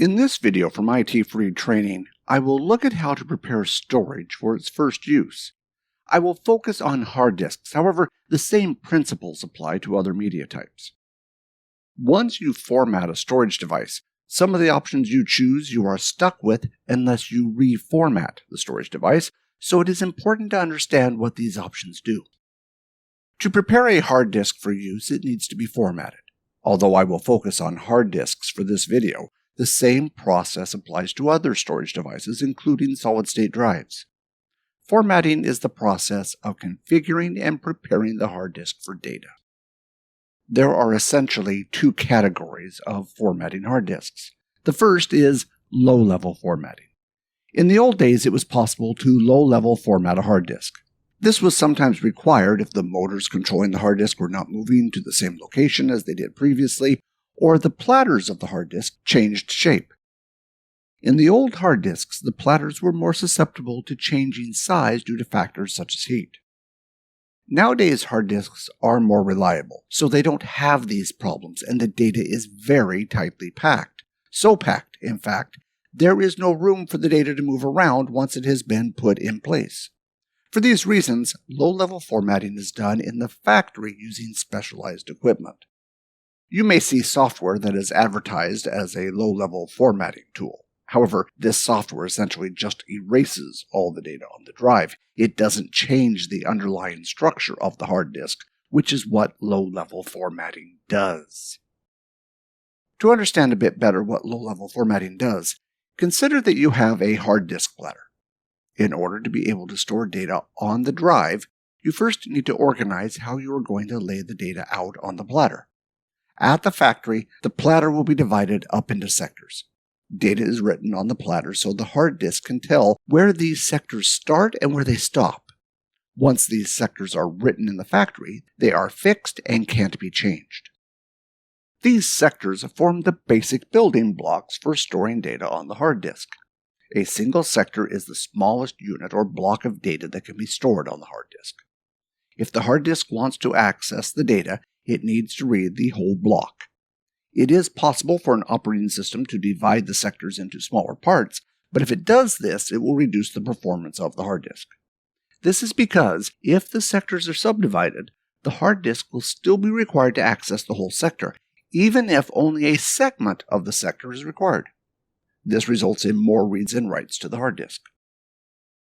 In this video from ITFreeTraining, I will look at how to prepare storage for its first use. I will focus on hard disks, however, the same principles apply to other media types. Once you format a storage device, some of the options you choose you are stuck with unless you reformat the storage device, so it is important to understand what these options do. To prepare a hard disk for use, it needs to be formatted. Although I will focus on hard disks for this video, the same process applies to other storage devices, including solid-state drives. Formatting is the process of configuring and preparing the hard disk for data. There are essentially two categories of formatting hard disks. The first is low-level formatting. In the old days, it was possible to low-level format a hard disk. This was sometimes required if the motors controlling the hard disk were not moving to the same location as they did previously, or the platters of the hard disk changed shape. In the old hard disks, the platters were more susceptible to changing size due to factors such as heat. Nowadays, hard disks are more reliable, so they don't have these problems, and the data is very tightly packed. So packed, in fact, there is no room for the data to move around once it has been put in place. For these reasons, low-level formatting is done in the factory using specialized equipment. You may see software that is advertised as a low-level formatting tool. However, this software essentially just erases all the data on the drive. It doesn't change the underlying structure of the hard disk, which is what low-level formatting does. To understand a bit better what low-level formatting does, consider that you have a hard disk platter. In order to be able to store data on the drive, you first need to organize how you are going to lay the data out on the platter. At the factory, the platter will be divided up into sectors. Data is written on the platter so the hard disk can tell where these sectors start and where they stop. Once these sectors are written in the factory, they are fixed and can't be changed. These sectors form the basic building blocks for storing data on the hard disk. A single sector is the smallest unit or block of data that can be stored on the hard disk. If the hard disk wants to access the data, it needs to read the whole block. It is possible for an operating system to divide the sectors into smaller parts, but if it does this, it will reduce the performance of the hard disk. This is because if the sectors are subdivided, the hard disk will still be required to access the whole sector, even if only a segment of the sector is required. This results in more reads and writes to the hard disk.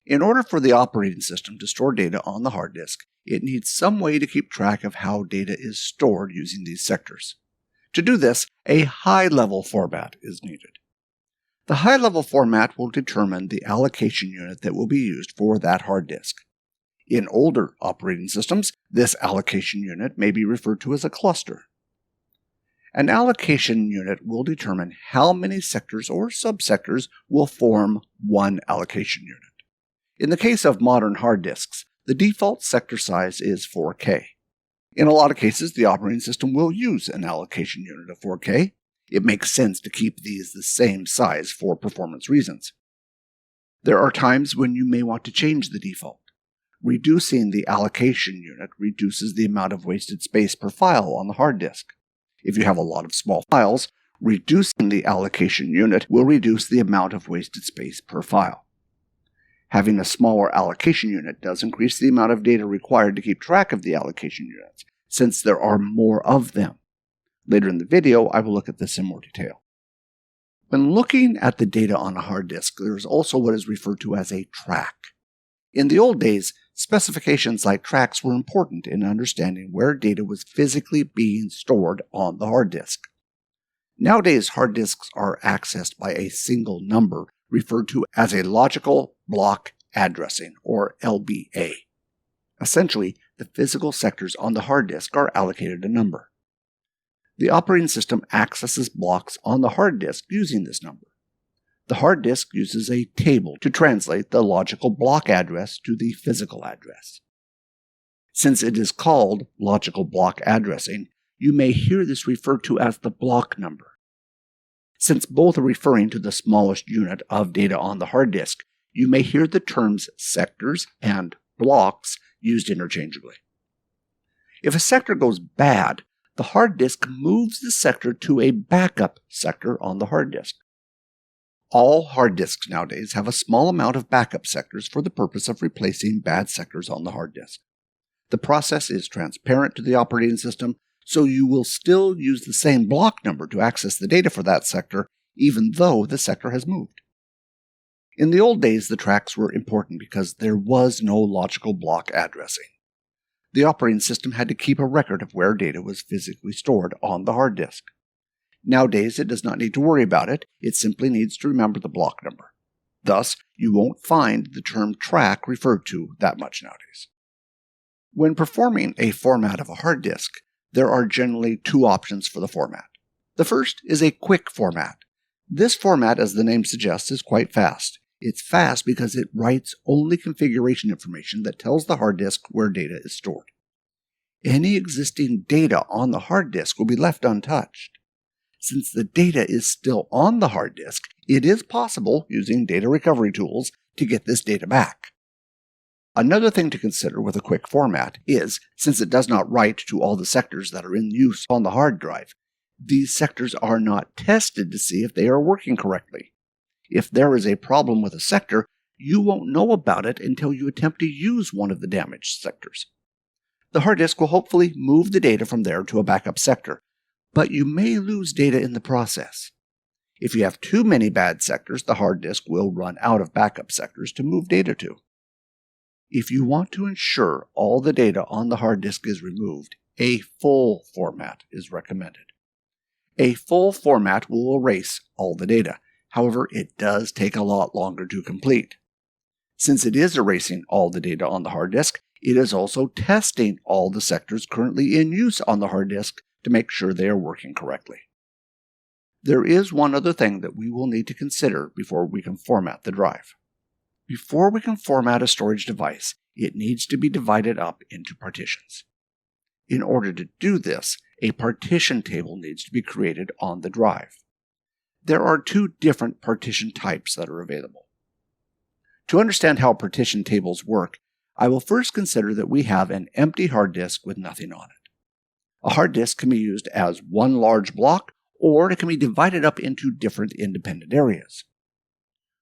In order for the operating system to store data on the hard disk, it needs some way to keep track of how data is stored using these sectors. To do this, a high-level format is needed. The high-level format will determine the allocation unit that will be used for that hard disk. In older operating systems, this allocation unit may be referred to as a cluster. An allocation unit will determine how many sectors or subsectors will form one allocation unit. In the case of modern hard disks, the default sector size is 4K. In a lot of cases, the operating system will use an allocation unit of 4K. It makes sense to keep these the same size for performance reasons. There are times when you may want to change the default. Reducing the allocation unit reduces the amount of wasted space per file on the hard disk. If you have a lot of small files, reducing the allocation unit will reduce the amount of wasted space per file. Having a smaller allocation unit does increase the amount of data required to keep track of the allocation units, since there are more of them. Later in the video, I will look at this in more detail. When looking at the data on a hard disk, there is also what is referred to as a track. In the old days, specifications like tracks were important in understanding where data was physically being stored on the hard disk. Nowadays, hard disks are accessed by a single number referred to as a logical block addressing, or LBA. Essentially, the physical sectors on the hard disk are allocated a number. The operating system accesses blocks on the hard disk using this number. The hard disk uses a table to translate the logical block address to the physical address. Since it is called logical block addressing, you may hear this referred to as the block number. Since both are referring to the smallest unit of data on the hard disk, you may hear the terms sectors and blocks used interchangeably. If a sector goes bad, the hard disk moves the sector to a backup sector on the hard disk. All hard disks nowadays have a small amount of backup sectors for the purpose of replacing bad sectors on the hard disk. The process is transparent to the operating system, so you will still use the same block number to access the data for that sector, even though the sector has moved. In the old days, the tracks were important because there was no logical block addressing. The operating system had to keep a record of where data was physically stored on the hard disk. Nowadays, it does not need to worry about it. It simply needs to remember the block number. Thus, you won't find the term track referred to that much nowadays. When performing a format of a hard disk, there are generally two options for the format. The first is a quick format. This format, as the name suggests, is quite fast. It's fast because it writes only configuration information that tells the hard disk where data is stored. Any existing data on the hard disk will be left untouched. Since the data is still on the hard disk, it is possible, using data recovery tools, to get this data back. Another thing to consider with a quick format is, since it does not write to all the sectors that are in use on the hard drive, these sectors are not tested to see if they are working correctly. If there is a problem with a sector, you won't know about it until you attempt to use one of the damaged sectors. The hard disk will hopefully move the data from there to a backup sector, but you may lose data in the process. If you have too many bad sectors, the hard disk will run out of backup sectors to move data to. If you want to ensure all the data on the hard disk is removed, a full format is recommended. A full format will erase all the data. However, it does take a lot longer to complete. Since it is erasing all the data on the hard disk, it is also testing all the sectors currently in use on the hard disk to make sure they are working correctly. There is one other thing that we will need to consider before we can format the drive. Before we can format a storage device, it needs to be divided up into partitions. In order to do this, a partition table needs to be created on the drive. There are two different partition types that are available. To understand how partition tables work, I will first consider that we have an empty hard disk with nothing on it. A hard disk can be used as one large block, or it can be divided up into different independent areas.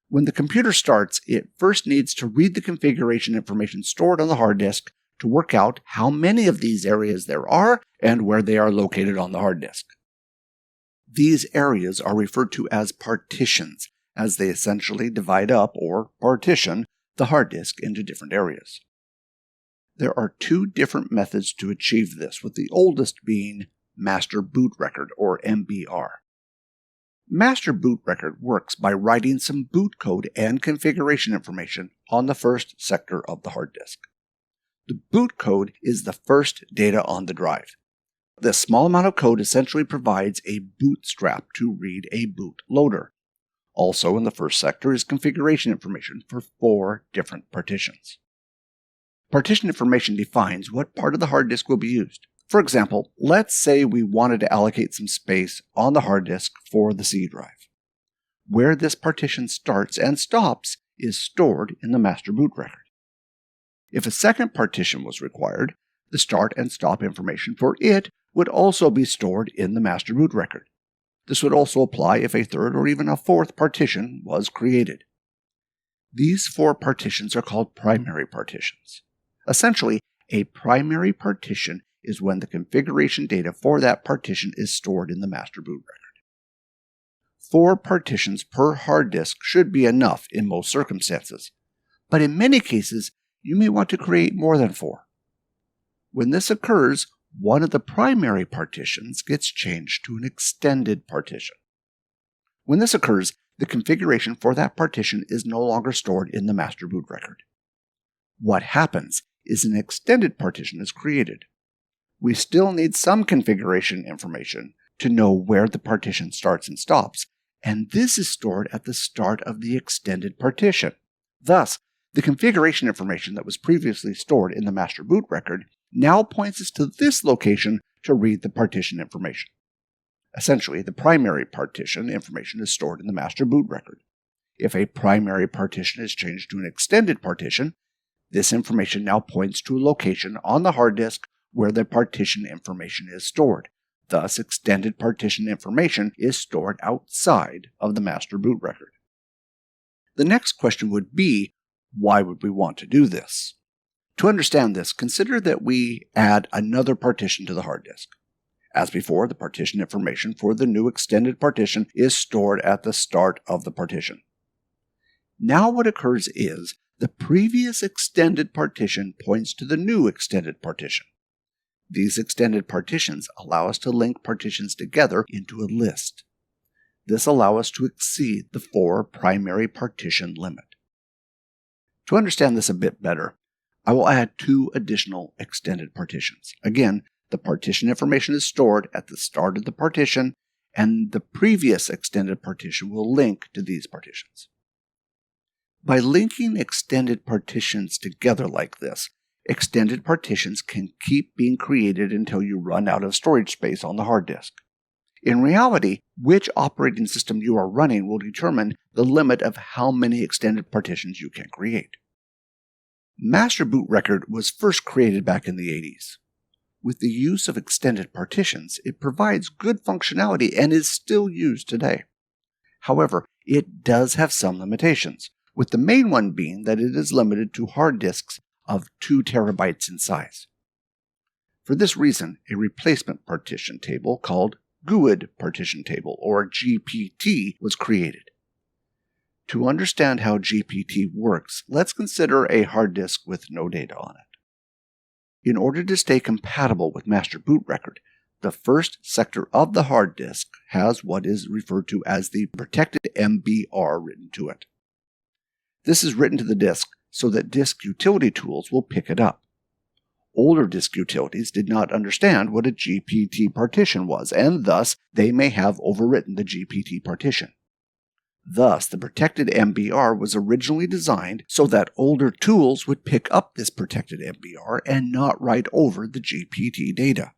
When the computer starts, it first needs to read the configuration information stored on the hard disk to work out how many of these areas there are and where they are located on the hard disk. These areas are referred to as partitions, as they essentially divide up, or partition, the hard disk into different areas. There are two different methods to achieve this, with the oldest being Master Boot Record, or MBR. Master Boot Record works by writing some boot code and configuration information on the first sector of the hard disk. The boot code is the first data on the drive. This small amount of code essentially provides a bootstrap to read a boot loader. Also in the first sector is configuration information for 4 different partitions. Partition information defines what part of the hard disk will be used. For example, let's say we wanted to allocate some space on the hard disk for the C drive. Where this partition starts and stops is stored in the master boot record. If a second partition was required, the start and stop information for it would also be stored in the master boot record. This would also apply if a third or even a fourth partition was created. These 4 partitions are called primary partitions. Essentially, a primary partition is when the configuration data for that partition is stored in the master boot record. 4 partitions per hard disk should be enough in most circumstances, but in many cases, you may want to create more than 4. When this occurs, one of the primary partitions gets changed to an extended partition. When this occurs, the configuration for that partition is no longer stored in the master boot record. What happens is an extended partition is created. We still need some configuration information to know where the partition starts and stops, and this is stored at the start of the extended partition. Thus, the configuration information that was previously stored in the master boot record now points us to this location to read the partition information. Essentially, the primary partition information is stored in the master boot record. If a primary partition is changed to an extended partition, this information now points to a location on the hard disk where the partition information is stored. Thus, extended partition information is stored outside of the master boot record. The next question would be, why would we want to do this? To understand this, consider that we add another partition to the hard disk. As before, the partition information for the new extended partition is stored at the start of the partition. Now what occurs is the previous extended partition points to the new extended partition. These extended partitions allow us to link partitions together into a list. This allows us to exceed the 4 primary partition limit. To understand this a bit better, I will add 2 additional extended partitions. Again, the partition information is stored at the start of the partition, and the previous extended partition will link to these partitions. By linking extended partitions together like this, extended partitions can keep being created until you run out of storage space on the hard disk. In reality, which operating system you are running will determine the limit of how many extended partitions you can create. Master boot record was first created back in the 80s. With the use of extended partitions, it provides good functionality and is still used today. However, it does have some limitations, with the main one being that it is limited to hard disks of 2 terabytes in size. For this reason, a replacement partition table called GUID partition table, or GPT, was created. To understand how GPT works, let's consider a hard disk with no data on it. In order to stay compatible with master boot record, the first sector of the hard disk has what is referred to as the protected MBR written to it. This is written to the disk so that disk utility tools will pick it up. Older disk utilities did not understand what a GPT partition was, and thus they may have overwritten the GPT partition. Thus, the protected MBR was originally designed so that older tools would pick up this protected MBR and not write over the GPT data.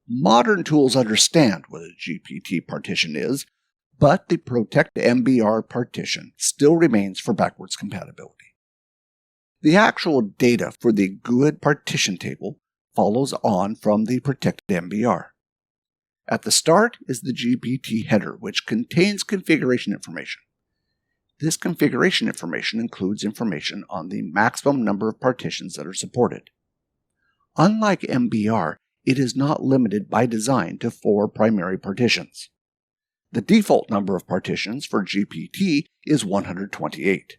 Modern tools understand what a GPT partition is, but the protect MBR partition still remains for backwards compatibility. The actual data for the GUID partition table follows on from the protected MBR. At the start is the GPT header, which contains configuration information. This configuration information includes information on the maximum number of partitions that are supported. Unlike MBR, it is not limited by design to 4 primary partitions. The default number of partitions for GPT is 128.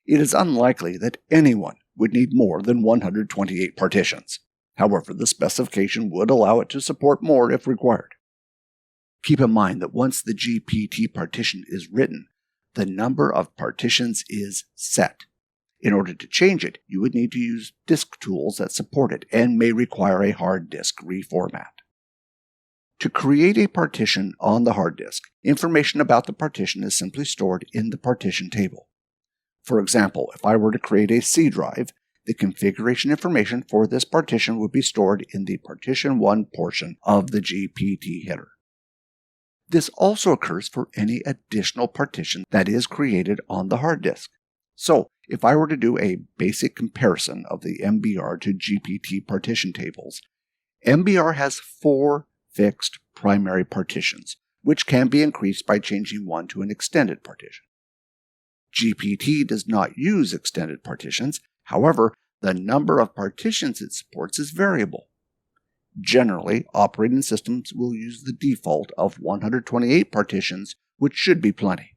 It is unlikely that anyone would need more than 128 partitions. However, the specification would allow it to support more if required. Keep in mind that once the GPT partition is written, the number of partitions is set. In order to change it, you would need to use disk tools that support it and may require a hard disk reformat. To create a partition on the hard disk, information about the partition is simply stored in the partition table. For example, if I were to create a C drive, the configuration information for this partition would be stored in the Partition 1 portion of the GPT header. This also occurs for any additional partition that is created on the hard disk. So, if I were to do a basic comparison of the MBR to GPT partition tables, MBR has 4 fixed primary partitions, which can be increased by changing one to an extended partition. GPT does not use extended partitions. However, the number of partitions it supports is variable. Generally, operating systems will use the default of 128 partitions, which should be plenty.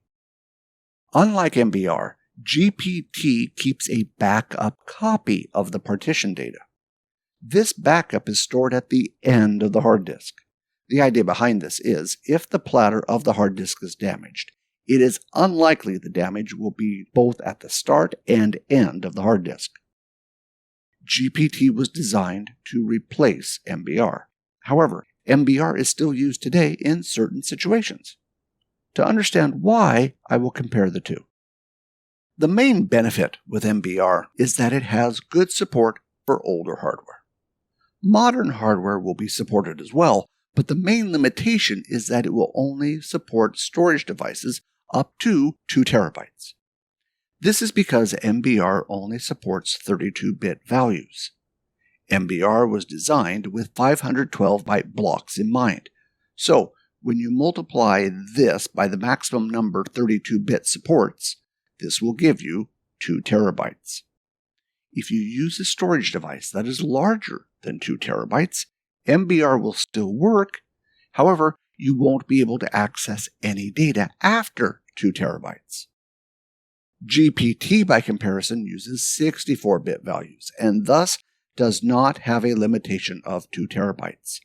Unlike MBR, GPT keeps a backup copy of the partition data. This backup is stored at the end of the hard disk. The idea behind this is, if the platter of the hard disk is damaged, it is unlikely the damage will be both at the start and end of the hard disk. GPT was designed to replace MBR. However, MBR is still used today in certain situations. To understand why, I will compare the two. The main benefit with MBR is that it has good support for older hardware. Modern hardware will be supported as well, but the main limitation is that it will only support storage devices up to 2 terabytes. This is because MBR only supports 32-bit values. MBR was designed with 512-byte blocks in mind. So, when you multiply this by the maximum number 32-bit supports, This will give you 2 terabytes. If you use a storage device that is larger than 2 terabytes, MBR will still work. However, you won't be able to access any data after 2 terabytes. GPT, by comparison, uses 64-bit values and thus does not have a limitation of 2 terabytes.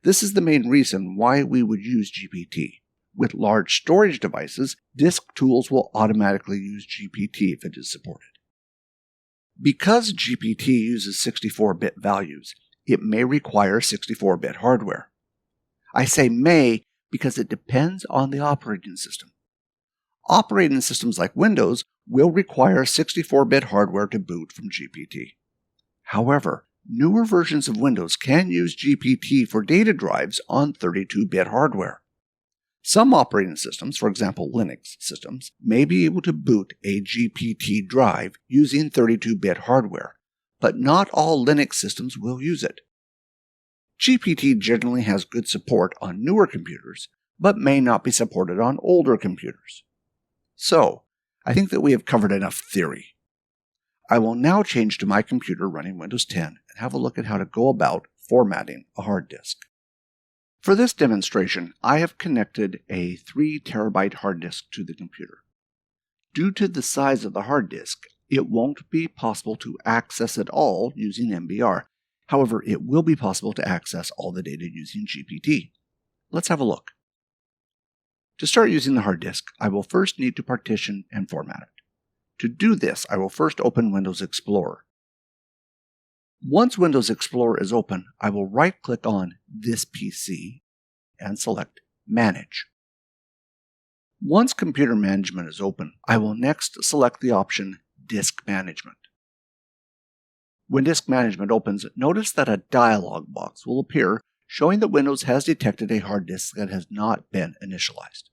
This is the main reason why we would use GPT. With large storage devices, disk tools will automatically use GPT if it is supported. Because GPT uses 64-bit values, it may require 64-bit hardware. I say may because it depends on the operating system. Operating systems like Windows will require 64-bit hardware to boot from GPT. However, newer versions of Windows can use GPT for data drives on 32-bit hardware. Some operating systems, for example Linux systems, may be able to boot a GPT drive using 32-bit hardware, but not all Linux systems will use it. GPT generally has good support on newer computers, but may not be supported on older computers. So, I think that we have covered enough theory. I will now change to my computer running Windows 10 and have a look at how to go about formatting a hard disk. For this demonstration, I have connected a 3 terabyte hard disk to the computer. Due to the size of the hard disk, it won't be possible to access it all using MBR. However, it will be possible to access all the data using GPT. Let's have a look. To start using the hard disk, I will first need to partition and format it. To do this, I will first open Windows Explorer. Once Windows Explorer is open, I will right-click on this PC and select Manage. Once Computer Management is open, I will next select the option Disk Management. When Disk Management opens, notice that a dialog box will appear showing that Windows has detected a hard disk that has not been initialized.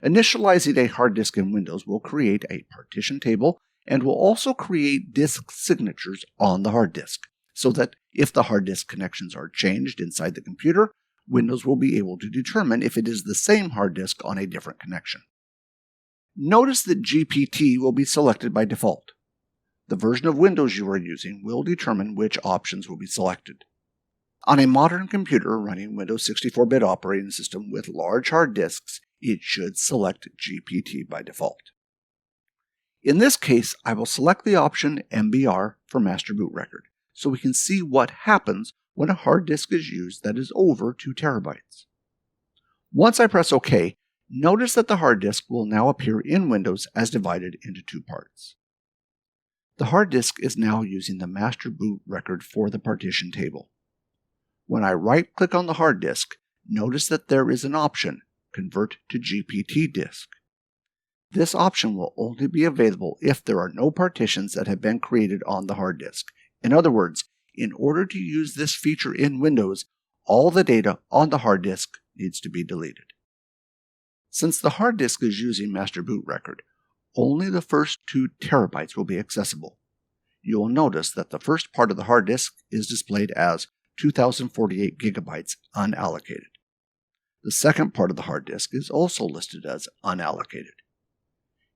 Initializing a hard disk in Windows will create a partition table and will also create disk signatures on the hard disk, so that if the hard disk connections are changed inside the computer, Windows will be able to determine if it is the same hard disk on a different connection. Notice that GPT will be selected by default. The version of Windows you are using will determine which options will be selected. On a modern computer running Windows 64-bit operating system with large hard disks, it should select GPT by default. In this case, I will select the option MBR for master boot record, so we can see what happens when a hard disk is used that is over 2 terabytes. Once I press OK, notice that the hard disk will now appear in Windows as divided into 2 parts. The hard disk is now using the master boot record for the partition table. When I right-click on the hard disk, notice that there is an option, Convert to GPT disk. This option will only be available if there are no partitions that have been created on the hard disk. In other words, in order to use this feature in Windows, all the data on the hard disk needs to be deleted. Since the hard disk is using master boot record, only the first 2 terabytes will be accessible. You will notice that the first part of the hard disk is displayed as 2048 gigabytes unallocated. The second part of the hard disk is also listed as unallocated.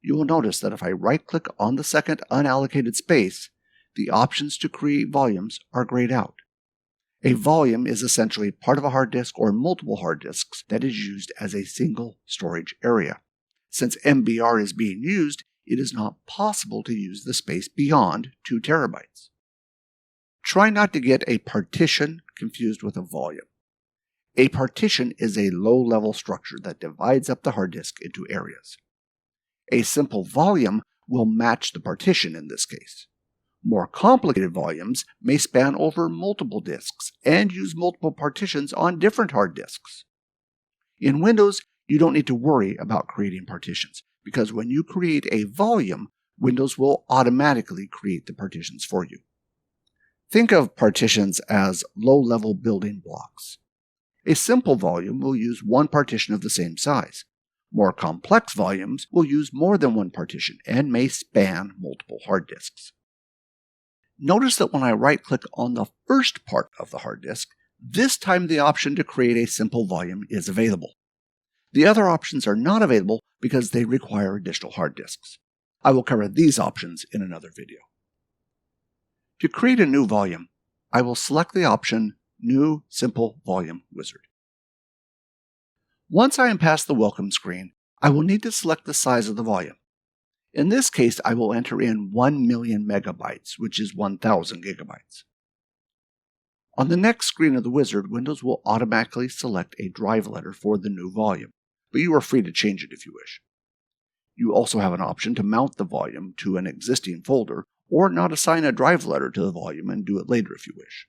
You will notice that if I right-click on the second unallocated space, the options to create volumes are grayed out. A volume is essentially part of a hard disk or multiple hard disks that is used as a single storage area. Since MBR is being used, it is not possible to use the space beyond 2 terabytes. Try not to get a partition confused with a volume. A partition is a low-level structure that divides up the hard disk into areas. A simple volume will match the partition in this case. More complicated volumes may span over multiple disks and use multiple partitions on different hard disks. In Windows, you don't need to worry about creating partitions, because when you create a volume, Windows will automatically create the partitions for you. Think of partitions as low-level building blocks. A simple volume will use one partition of the same size. More complex volumes will use more than one partition and may span multiple hard disks. Notice that when I right-click on the first part of the hard disk, this time the option to create a simple volume is available. The other options are not available because they require additional hard disks. I will cover these options in another video. To create a new volume, I will select the option New Simple Volume Wizard. Once I am past the welcome screen, I will need to select the size of the volume. In this case, I will enter in 1 million megabytes, which is 1,000 gigabytes. On the next screen of the wizard, Windows will automatically select a drive letter for the new volume, but you are free to change it if you wish. You also have an option to mount the volume to an existing folder or not assign a drive letter to the volume and do it later if you wish.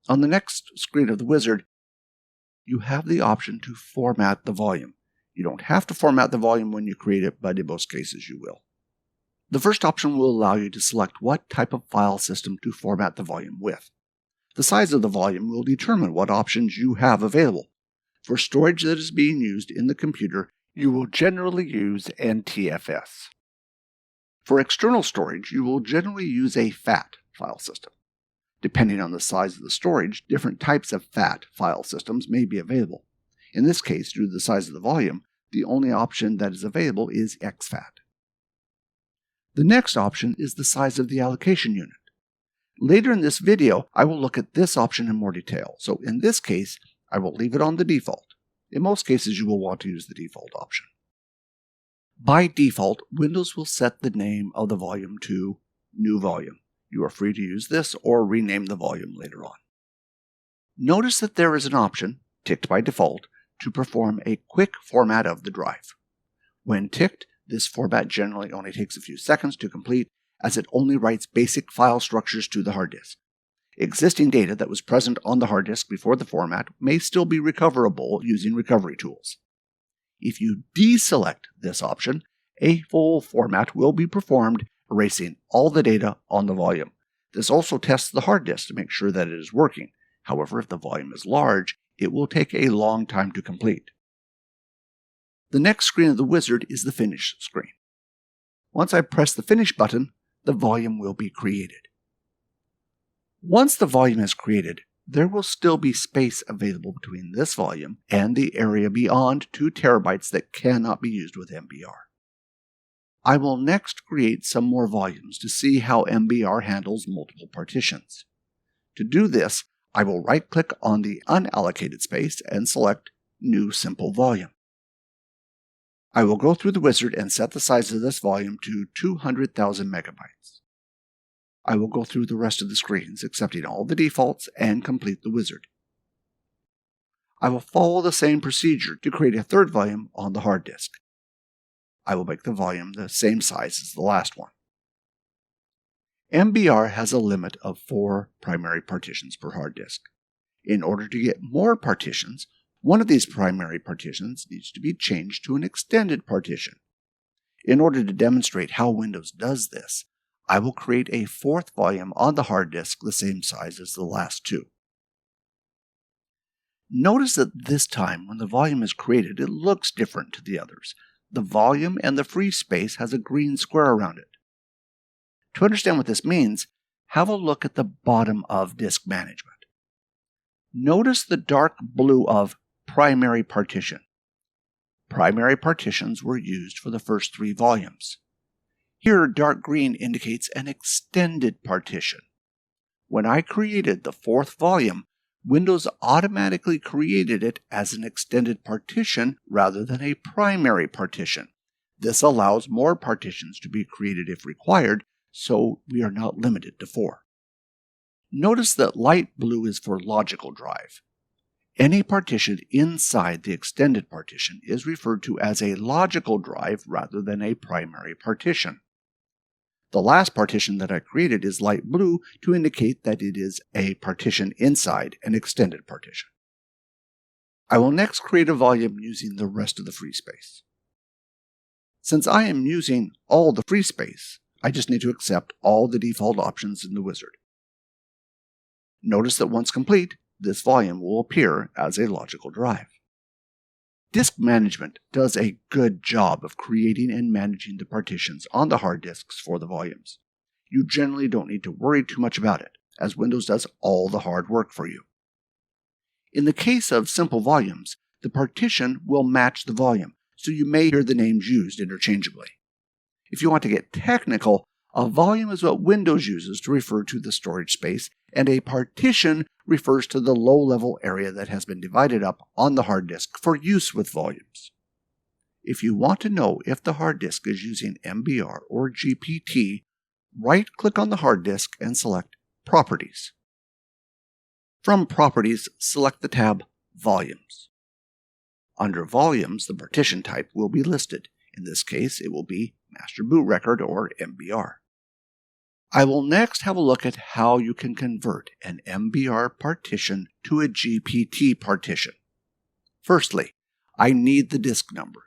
On the next screen of the wizard, you have the option to format the volume. You don't have to format the volume when you create it, but in most cases you will. The first option will allow you to select what type of file system to format the volume with. The size of the volume will determine what options you have available. For storage that is being used in the computer, you will generally use NTFS. For external storage, you will generally use a FAT file system. Depending on the size of the storage, different types of FAT file systems may be available. In this case, due to the size of the volume, the only option that is available is exFAT. The next option is the size of the allocation unit. Later in this video, I will look at this option in more detail, so in this case, I will leave it on the default. In most cases, you will want to use the default option. By default, Windows will set the name of the volume to New Volume. You are free to use this or rename the volume later on. Notice that there is an option, ticked by default, to perform a quick format of the drive. When ticked, this format generally only takes a few seconds to complete, as it only writes basic file structures to the hard disk. Existing data that was present on the hard disk before the format may still be recoverable using recovery tools. If you deselect this option, a full format will be performed, erasing all the data on the volume. This also tests the hard disk to make sure that it is working. However, if the volume is large, it will take a long time to complete. The next screen of the wizard is the Finish screen. Once I press the Finish button, the volume will be created. Once the volume is created, there will still be space available between this volume and the area beyond 2 terabytes that cannot be used with MBR. I will next create some more volumes to see how MBR handles multiple partitions. To do this, I will right-click on the unallocated space and select New Simple Volume. I will go through the wizard and set the size of this volume to 200,000 megabytes. I will go through the rest of the screens, accepting all the defaults, and complete the wizard. I will follow the same procedure to create a third volume on the hard disk. I will make the volume the same size as the last one. MBR has a limit of 4 primary partitions per hard disk. In order to get more partitions, one of these primary partitions needs to be changed to an extended partition. In order to demonstrate how Windows does this, I will create a 4th volume on the hard disk the same size as the last 2. Notice that this time, when the volume is created, it looks different to the others. The volume and the free space has a green square around it. To understand what this means, have a look at the bottom of Disk Management. Notice the dark blue of Primary Partition. Primary partitions were used for the first 3 volumes. Here, dark green indicates an extended partition. When I created the 4th volume, Windows automatically created it as an extended partition rather than a primary partition. This allows more partitions to be created if required, so we are not limited to 4. Notice that light blue is for logical drive. Any partition inside the extended partition is referred to as a logical drive rather than a primary partition. The last partition that I created is light blue to indicate that it is a partition inside an extended partition. I will next create a volume using the rest of the free space. Since I am using all the free space, I just need to accept all the default options in the wizard. Notice that once complete, this volume will appear as a logical drive. Disk Management does a good job of creating and managing the partitions on the hard disks for the volumes. You generally don't need to worry too much about it, as Windows does all the hard work for you. In the case of simple volumes, the partition will match the volume, so you may hear the names used interchangeably. If you want to get technical, a volume is what Windows uses to refer to the storage space, and a partition refers to the low-level area that has been divided up on the hard disk for use with volumes. If you want to know if the hard disk is using MBR or GPT, right-click on the hard disk and select Properties. From Properties, select the tab Volumes. Under Volumes, the partition type will be listed. In this case, it will be Master Boot Record or MBR. I will next have a look at how you can convert an MBR partition to a GPT partition. Firstly, I need the disk number.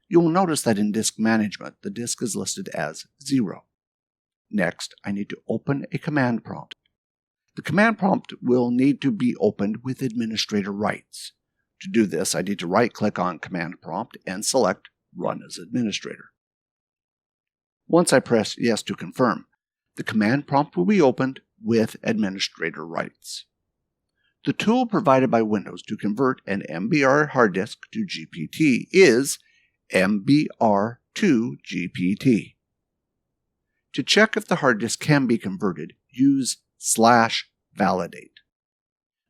You will notice that in Disk Management, the disk is listed as 0. Next, I need to open a command prompt. The command prompt will need to be opened with administrator rights. To do this, I need to right-click on Command Prompt and select Run as Administrator. Once I press Yes to confirm, the command prompt will be opened with administrator rights. The tool provided by Windows to convert an MBR hard disk to GPT is MBR to GPT. To check if the hard disk can be converted, use /validate.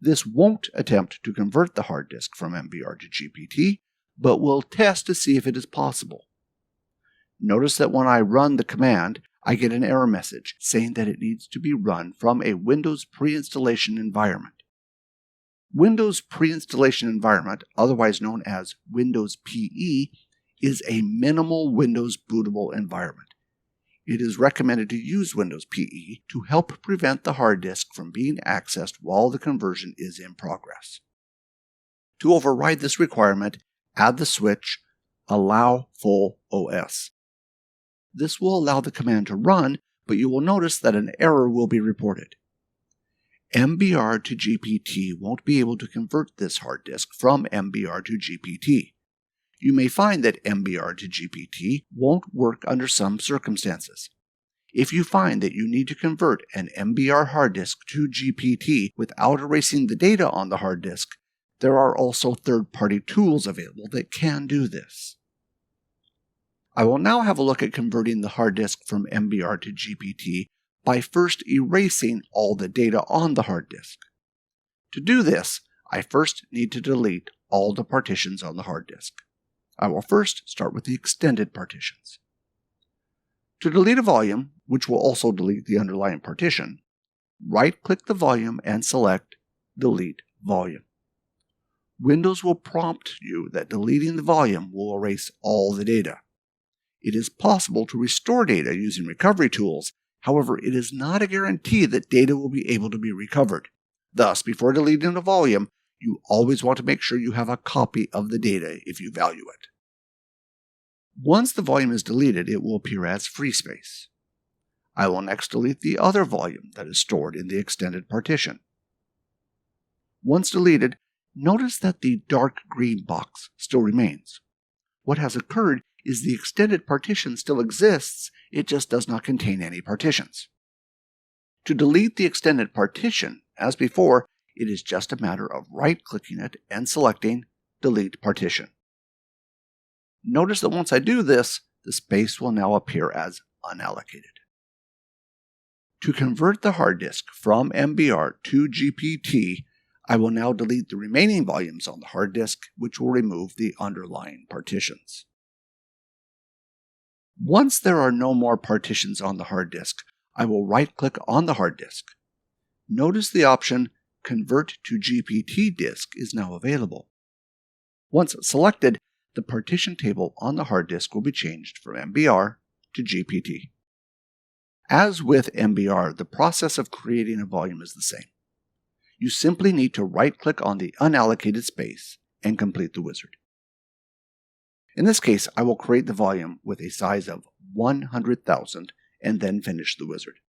This won't attempt to convert the hard disk from MBR to GPT, but will test to see if it is possible. Notice that when I run the command, I get an error message saying that it needs to be run from a Windows pre-installation environment. Windows pre-installation environment, otherwise known as Windows PE, is a minimal Windows bootable environment. It is recommended to use Windows PE to help prevent the hard disk from being accessed while the conversion is in progress. To override this requirement, add the switch Allow Full OS. This will allow the command to run, but you will notice that an error will be reported. MBR to GPT won't be able to convert this hard disk from MBR to GPT. You may find that MBR to GPT won't work under some circumstances. If you find that you need to convert an MBR hard disk to GPT without erasing the data on the hard disk, there are also third-party tools available that can do this. I will now have a look at converting the hard disk from MBR to GPT by first erasing all the data on the hard disk. To do this, I first need to delete all the partitions on the hard disk. I will first start with the extended partitions. To delete a volume, which will also delete the underlying partition, right-click the volume and select Delete Volume. Windows will prompt you that deleting the volume will erase all the data. It is possible to restore data using recovery tools. However, it is not a guarantee that data will be able to be recovered. Thus, before deleting a volume, you always want to make sure you have a copy of the data if you value it. Once the volume is deleted, it will appear as free space. I will next delete the other volume that is stored in the extended partition. Once deleted, notice that the dark green box still remains. What has occurred is the extended partition still exists, it just does not contain any partitions. To delete the extended partition, as before, it is just a matter of right-clicking it and selecting Delete Partition. Notice that once I do this, the space will now appear as unallocated. To convert the hard disk from MBR to GPT, I will now delete the remaining volumes on the hard disk, which will remove the underlying partitions. Once there are no more partitions on the hard disk, I will right-click on the hard disk. Notice the option Convert to GPT disk is now available. Once selected, the partition table on the hard disk will be changed from MBR to GPT. As with MBR, the process of creating a volume is the same. You simply need to right-click on the unallocated space and complete the wizard. In this case, I will create the volume with a size of 100,000 and then finish the wizard.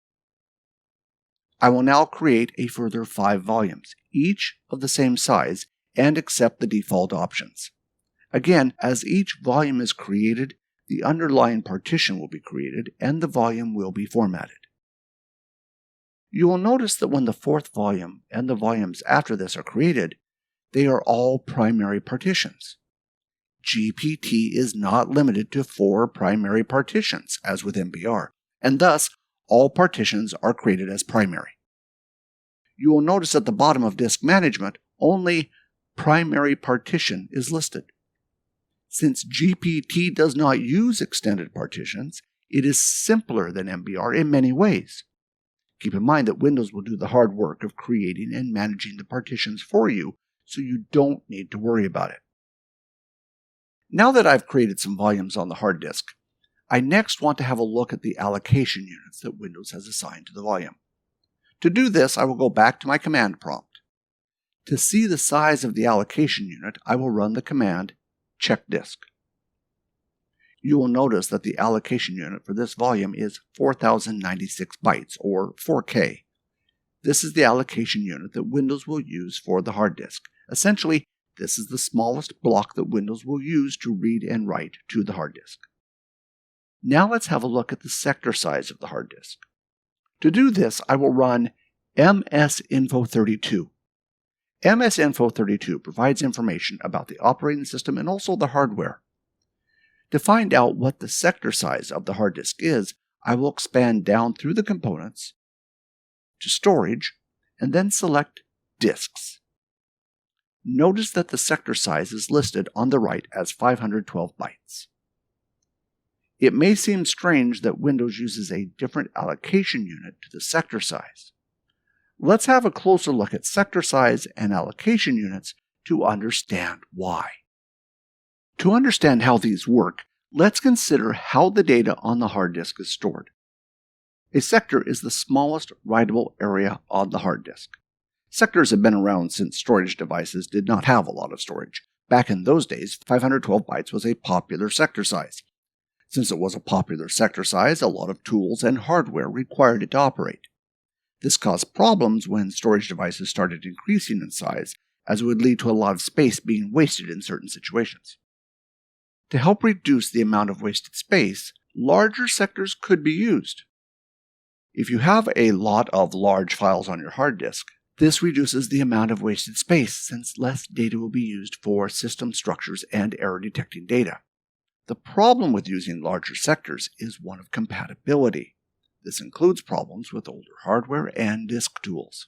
I will now create a further 5 volumes, each of the same size, and accept the default options. Again, as each volume is created, the underlying partition will be created and the volume will be formatted. You will notice that when the 4th volume and the volumes after this are created, they are all primary partitions. GPT is not limited to 4 primary partitions, as with MBR, and thus all partitions are created as primary. You will notice at the bottom of disk management, only primary partition is listed. Since GPT does not use extended partitions, it is simpler than MBR in many ways. Keep in mind that Windows will do the hard work of creating and managing the partitions for you, so you don't need to worry about it. Now that I've created some volumes on the hard disk, I next want to have a look at the allocation units that Windows has assigned to the volume. To do this, I will go back to my command prompt. To see the size of the allocation unit, I will run the command check disk. You will notice that the allocation unit for this volume is 4096 bytes, or 4K. This is the allocation unit that Windows will use for the hard disk. Essentially, this is the smallest block that Windows will use to read and write to the hard disk. Now let's have a look at the sector size of the hard disk. To do this, I will run msinfo32. msinfo32 provides information about the operating system and also the hardware. To find out what the sector size of the hard disk is, I will expand down through the components to Storage and then select Disks. Notice that the sector size is listed on the right as 512 bytes. It may seem strange that Windows uses a different allocation unit to the sector size. Let's have a closer look at sector size and allocation units to understand why. To understand how these work, let's consider how the data on the hard disk is stored. A sector is the smallest writable area on the hard disk. Sectors have been around since storage devices did not have a lot of storage. Back in those days, 512 bytes was a popular sector size. Since it was a popular sector size, a lot of tools and hardware required it to operate. This caused problems when storage devices started increasing in size, as it would lead to a lot of space being wasted in certain situations. To help reduce the amount of wasted space, larger sectors could be used. If you have a lot of large files on your hard disk, this reduces the amount of wasted space since less data will be used for system structures and error detecting data. The problem with using larger sectors is one of compatibility. This includes problems with older hardware and disk tools.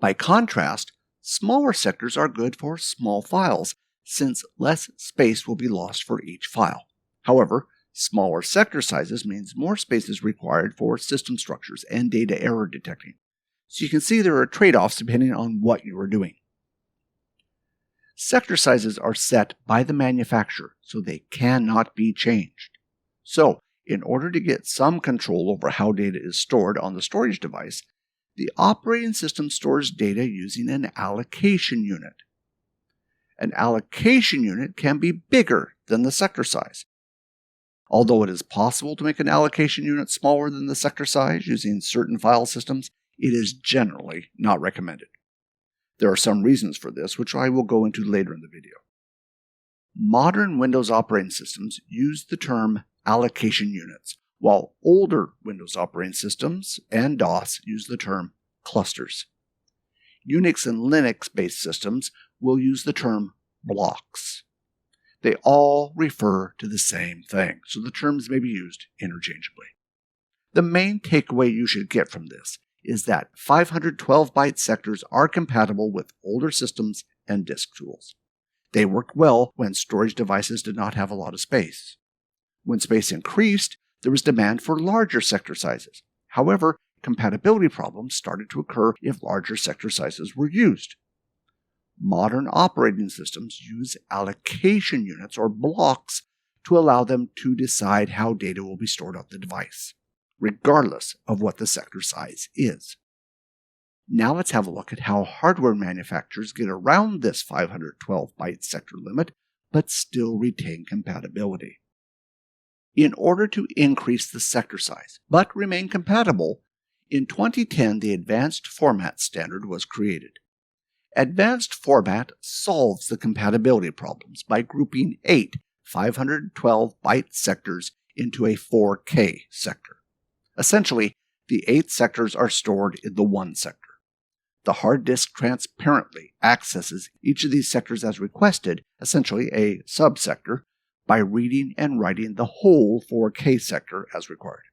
By contrast, smaller sectors are good for small files, since less space will be lost for each file. However, smaller sector sizes means more space is required for system structures and data error detecting. So you can see there are trade-offs depending on what you are doing. Sector sizes are set by the manufacturer, so they cannot be changed. So, in order to get some control over how data is stored on the storage device, the operating system stores data using an allocation unit. An allocation unit can be bigger than the sector size. Although it is possible to make an allocation unit smaller than the sector size using certain file systems, it is generally not recommended. There are some reasons for this, which I will go into later in the video. Modern Windows operating systems use the term allocation units, while older Windows operating systems and DOS use the term clusters. Unix and Linux-based systems will use the term blocks. They all refer to the same thing, so the terms may be used interchangeably. The main takeaway you should get from this is that 512-byte sectors are compatible with older systems and disk tools. They worked well when storage devices did not have a lot of space. When space increased, there was demand for larger sector sizes. However, compatibility problems started to occur if larger sector sizes were used. Modern operating systems use allocation units or blocks to allow them to decide how data will be stored on the device, regardless of what the sector size is. Now let's have a look at how hardware manufacturers get around this 512-byte sector limit, but still retain compatibility. In order to increase the sector size, but remain compatible, in 2010 the Advanced Format standard was created. Advanced Format solves the compatibility problems by grouping 8 512-byte sectors into a 4K sector. Essentially, the 8 sectors are stored in the one sector. The hard disk transparently accesses each of these sectors as requested, essentially a subsector, by reading and writing the whole 4K sector as required.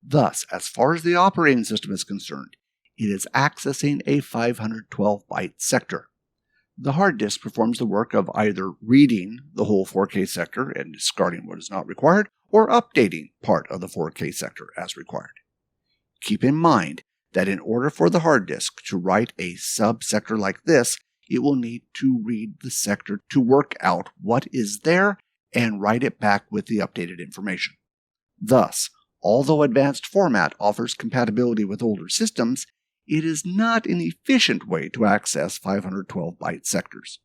Thus, as far as the operating system is concerned, it is accessing a 512-byte sector. The hard disk performs the work of either reading the whole 4K sector and discarding what is not required, or updating part of the 4K sector as required. Keep in mind that in order for the hard disk to write a subsector like this, it will need to read the sector to work out what is there and write it back with the updated information. Thus, although advanced format offers compatibility with older systems, it is not an efficient way to access 512-byte sectors.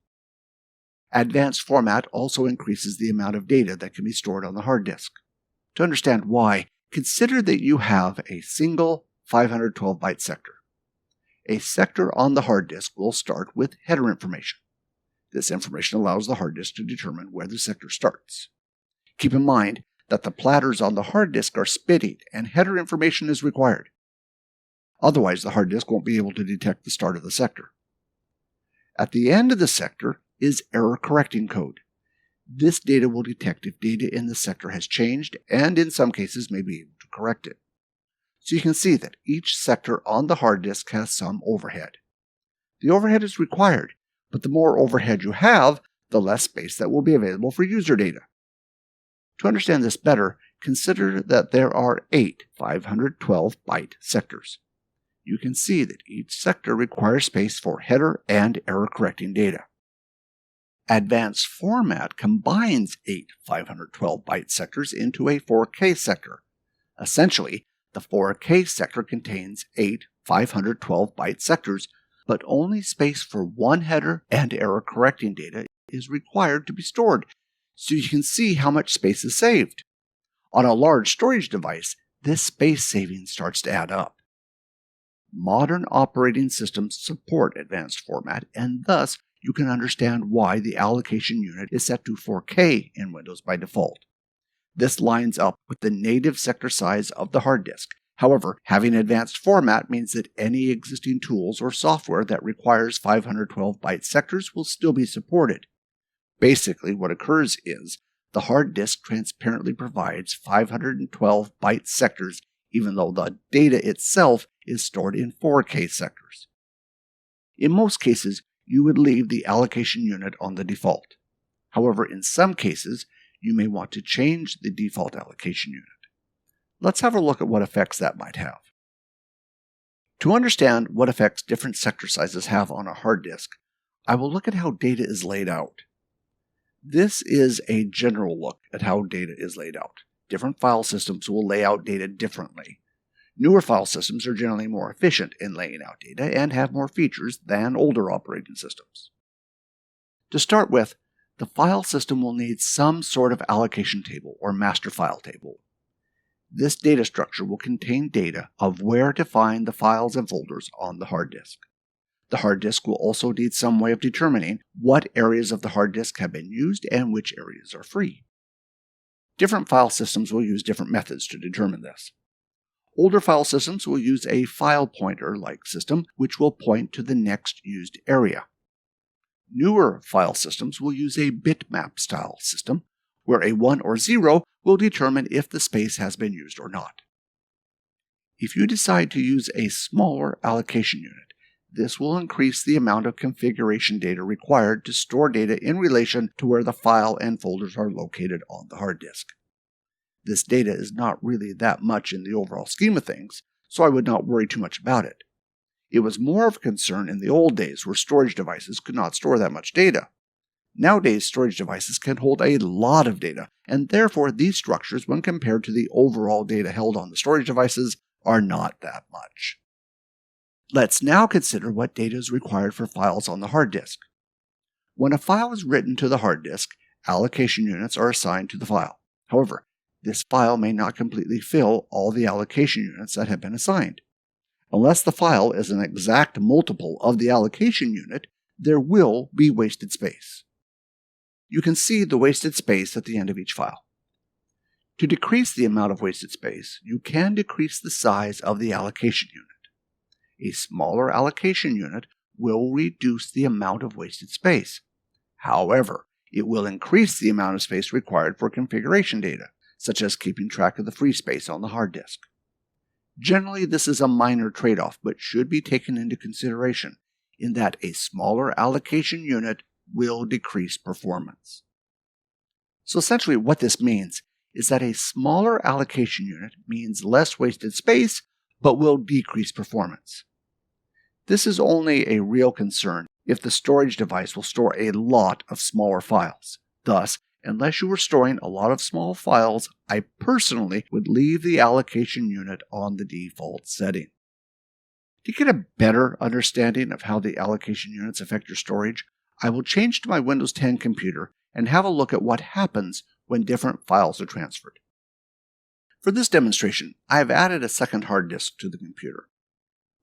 Advanced format also increases the amount of data that can be stored on the hard disk. To understand why, consider that you have a single 512-byte sector. A sector on the hard disk will start with header information. This information allows the hard disk to determine where the sector starts. Keep in mind that the platters on the hard disk are spitting and header information is required. Otherwise, the hard disk won't be able to detect the start of the sector. At the end of the sector is error correcting code. This data will detect if data in the sector has changed and in some cases may be able to correct it. So you can see that each sector on the hard disk has some overhead. The overhead is required, but the more overhead you have, the less space that will be available for user data. To understand this better, consider that there are 8 512-byte sectors. You can see that each sector requires space for header and error correcting data. Advanced format combines 8 512-byte sectors into a 4K sector. Essentially, the 4K sector contains 8 512-byte sectors, but only space for one header and error correcting data is required to be stored, so you can see how much space is saved. On a large storage device, this space saving starts to add up. Modern operating systems support advanced format, and thus you can understand why the allocation unit is set to 4K in Windows by default. This lines up with the native sector size of the hard disk. However, having advanced format means that any existing tools or software that requires 512-byte sectors will still be supported. Basically, what occurs is the hard disk transparently provides 512-byte sectors even though the data itself is stored in 4K sectors. In most cases, you would leave the allocation unit on the default. However, in some cases, you may want to change the default allocation unit. Let's have a look at what effects that might have. To understand what effects different sector sizes have on a hard disk, I will look at how data is laid out. This is a general look at how data is laid out. Different file systems will lay out data differently. Newer file systems are generally more efficient in laying out data and have more features than older operating systems. To start with, the file system will need some sort of allocation table or master file table. This data structure will contain data of where to find the files and folders on the hard disk. The hard disk will also need some way of determining what areas of the hard disk have been used and which areas are free. Different file systems will use different methods to determine this. Older file systems will use a file pointer-like system, which will point to the next used area. Newer file systems will use a bitmap-style system, where a 1 or 0 will determine if the space has been used or not. If you decide to use a smaller allocation unit, this will increase the amount of configuration data required to store data in relation to where the file and folders are located on the hard disk. This data is not really that much in the overall scheme of things, so I would not worry too much about it. It was more of a concern in the old days where storage devices could not store that much data. Nowadays, storage devices can hold a lot of data, and therefore these structures, when compared to the overall data held on the storage devices, are not that much. Let's now consider what data is required for files on the hard disk. When a file is written to the hard disk, allocation units are assigned to the file. However, this file may not completely fill all the allocation units that have been assigned. Unless the file is an exact multiple of the allocation unit, there will be wasted space. You can see the wasted space at the end of each file. To decrease the amount of wasted space, you can decrease the size of the allocation unit. A smaller allocation unit will reduce the amount of wasted space. However, it will increase the amount of space required for configuration data, such as keeping track of the free space on the hard disk. Generally, this is a minor trade-off, but should be taken into consideration in that a smaller allocation unit will decrease performance. So essentially what this means is that a smaller allocation unit means less wasted space, but will decrease performance. This is only a real concern if the storage device will store a lot of smaller files. Thus, unless you were storing a lot of small files, I personally would leave the allocation unit on the default setting. To get a better understanding of how the allocation units affect your storage, I will change to my Windows 10 computer and have a look at what happens when different files are transferred. For this demonstration, I have added a second hard disk to the computer.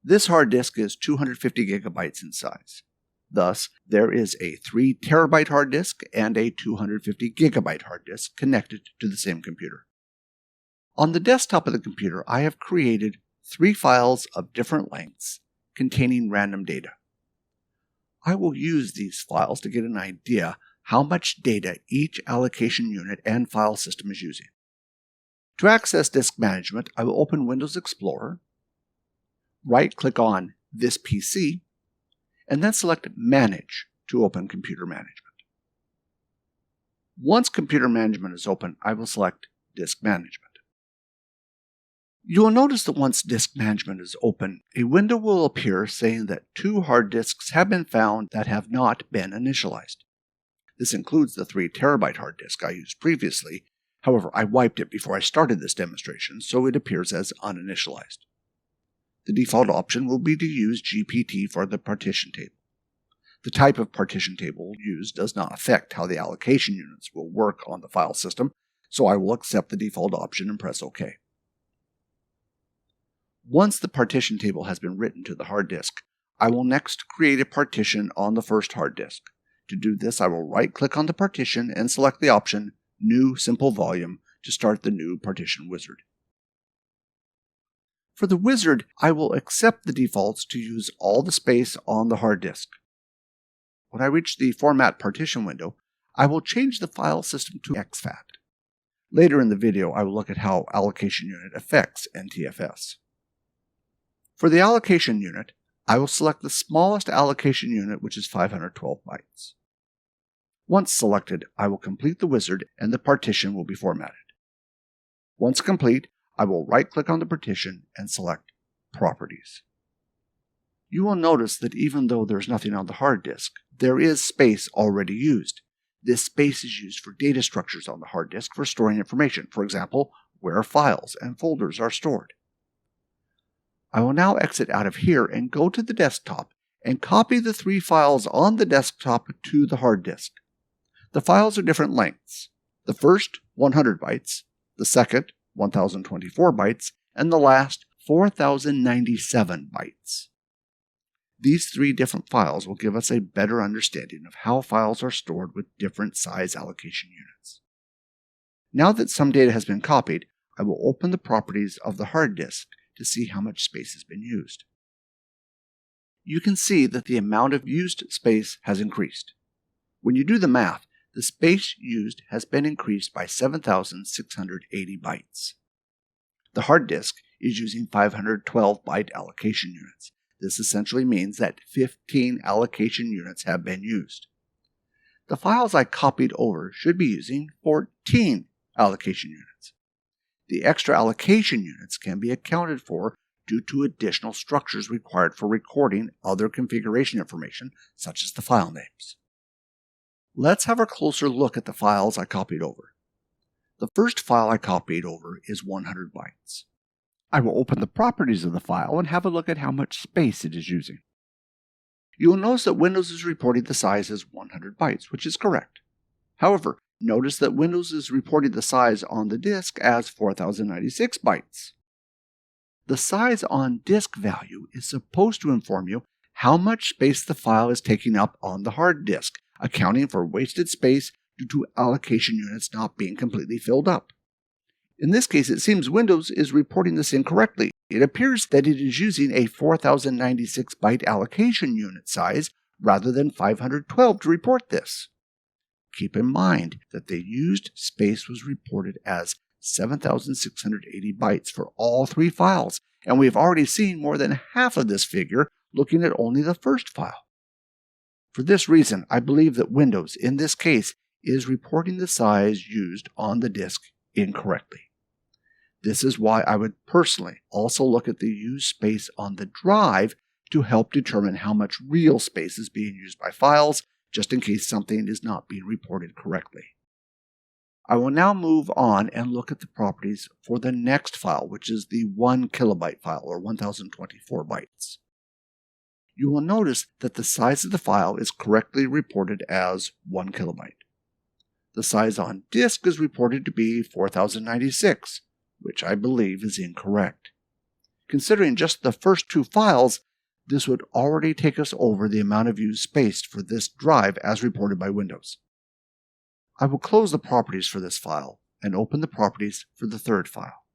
This hard disk is 250 gigabytes in size. Thus, there is a 3 terabyte hard disk and a 250 gigabyte hard disk connected to the same computer. On the desktop of the computer, I have created 3 files of different lengths containing random data. I will use these files to get an idea how much data each allocation unit and file system is using. To access disk management, I will open Windows Explorer, right-click on this PC, and then select Manage to open Computer Management. Once Computer Management is open, I will select Disk Management. You will notice that once Disk Management is open, a window will appear saying that 2 hard disks have been found that have not been initialized. This includes the 3 terabyte hard disk I used previously. However, I wiped it before I started this demonstration, so it appears as uninitialized. The default option will be to use GPT for the partition table. The type of partition table used does not affect how the allocation units will work on the file system, so I will accept the default option and press OK. Once the partition table has been written to the hard disk, I will next create a partition on the first hard disk. To do this, I will right-click on the partition and select the option New Simple Volume to start the new partition wizard. For the wizard, I will accept the defaults to use all the space on the hard disk. When I reach the Format Partition window, I will change the file system to exFAT. Later in the video, I will look at how Allocation Unit affects NTFS. For the Allocation Unit, I will select the smallest allocation unit, which is 512 bytes. Once selected, I will complete the wizard and the partition will be formatted. Once complete, I will right-click on the partition and select Properties. You will notice that even though there's nothing on the hard disk, there is space already used. This space is used for data structures on the hard disk for storing information, for example, where files and folders are stored. I will now exit out of here and go to the desktop and copy the 3 files on the desktop to the hard disk. The files are different lengths. The first, 100 bytes, the second, 1024 bytes, and the last, 4097 bytes. These 3 different files will give us a better understanding of how files are stored with different size allocation units. Now that some data has been copied, I will open the properties of the hard disk to see how much space has been used. You can see that the amount of used space has increased. When you do the math, the space used has been increased by 7,680 bytes. The hard disk is using 512 byte allocation units. This essentially means that 15 allocation units have been used. The files I copied over should be using 14 allocation units. The extra allocation units can be accounted for due to additional structures required for recording other configuration information, such as the file names. Let's have a closer look at the files I copied over. The first file I copied over is 100 bytes. I will open the properties of the file and have a look at how much space it is using. You will notice that Windows is reporting the size as 100 bytes, which is correct. However, notice that Windows is reporting the size on the disk as 4096 bytes. The size on disk value is supposed to inform you how much space the file is taking up on the hard disk, accounting for wasted space due to allocation units not being completely filled up. In this case, it seems Windows is reporting this incorrectly. It appears that it is using a 4096 byte allocation unit size rather than 512 to report this. Keep in mind that the used space was reported as 7,680 bytes for all three files, and we have already seen more than half of this figure looking at only the first file. For this reason, I believe that Windows, in this case, is reporting the size used on the disk incorrectly. This is why I would personally also look at the used space on the drive to help determine how much real space is being used by files, just in case something is not being reported correctly. I will now move on and look at the properties for the next file, which is the 1 kilobyte file, or 1024 bytes. You will notice that the size of the file is correctly reported as 1 kilobyte. The size on disk is reported to be 4096, which I believe is incorrect. Considering just the first two files, this would already take us over the amount of used space for this drive as reported by Windows. I will close the properties for this file and open the properties for the third file.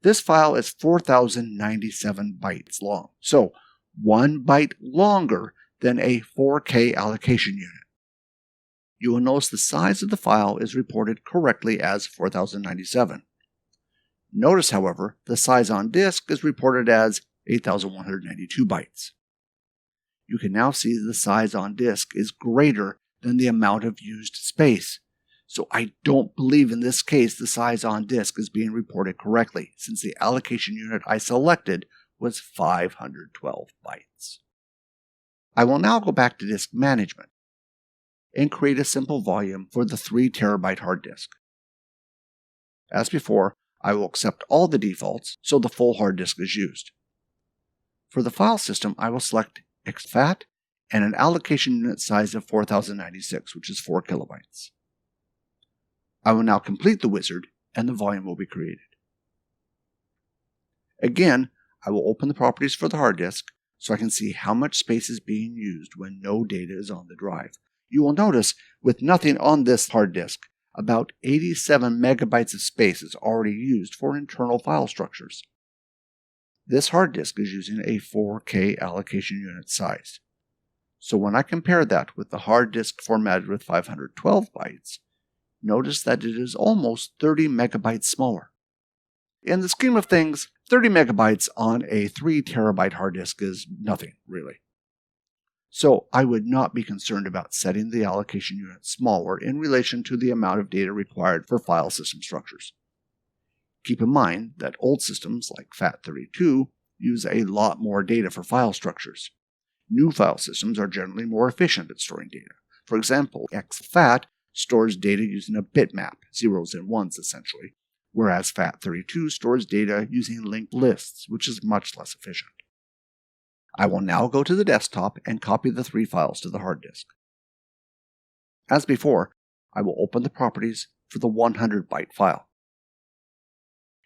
This file is 4097 bytes long, so 1 byte longer than a 4K allocation unit. You will notice the size of the file is reported correctly as 4097. Notice, however, the size on disk is reported as 8,192 bytes. You can now see the size on disk is greater than the amount of used space. So I don't believe in this case the size on disk is being reported correctly, since the allocation unit I selected was 512 bytes. I will now go back to disk management and create a simple volume for the 3 terabyte hard disk. As before, I will accept all the defaults so the full hard disk is used. For the file system, I will select exFAT and an allocation unit size of 4096, which is 4 kilobytes. I will now complete the wizard and the volume will be created. Again, I will open the properties for the hard disk so I can see how much space is being used when no data is on the drive. You will notice, with nothing on this hard disk, about 87 megabytes of space is already used for internal file structures. This hard disk is using a 4K allocation unit size. So when I compare that with the hard disk formatted with 512 bytes, notice that it is almost 30 megabytes smaller. In the scheme of things, 30 megabytes on a 3 terabyte hard disk is nothing, really. So I would not be concerned about setting the allocation unit smaller in relation to the amount of data required for file system structures. Keep in mind that old systems like FAT32 use a lot more data for file structures. New file systems are generally more efficient at storing data. For example, exFAT stores data using a bitmap, zeros and ones essentially, whereas FAT32 stores data using linked lists, which is much less efficient. I will now go to the desktop and copy the 3 files to the hard disk. As before, I will open the properties for the 100 byte file.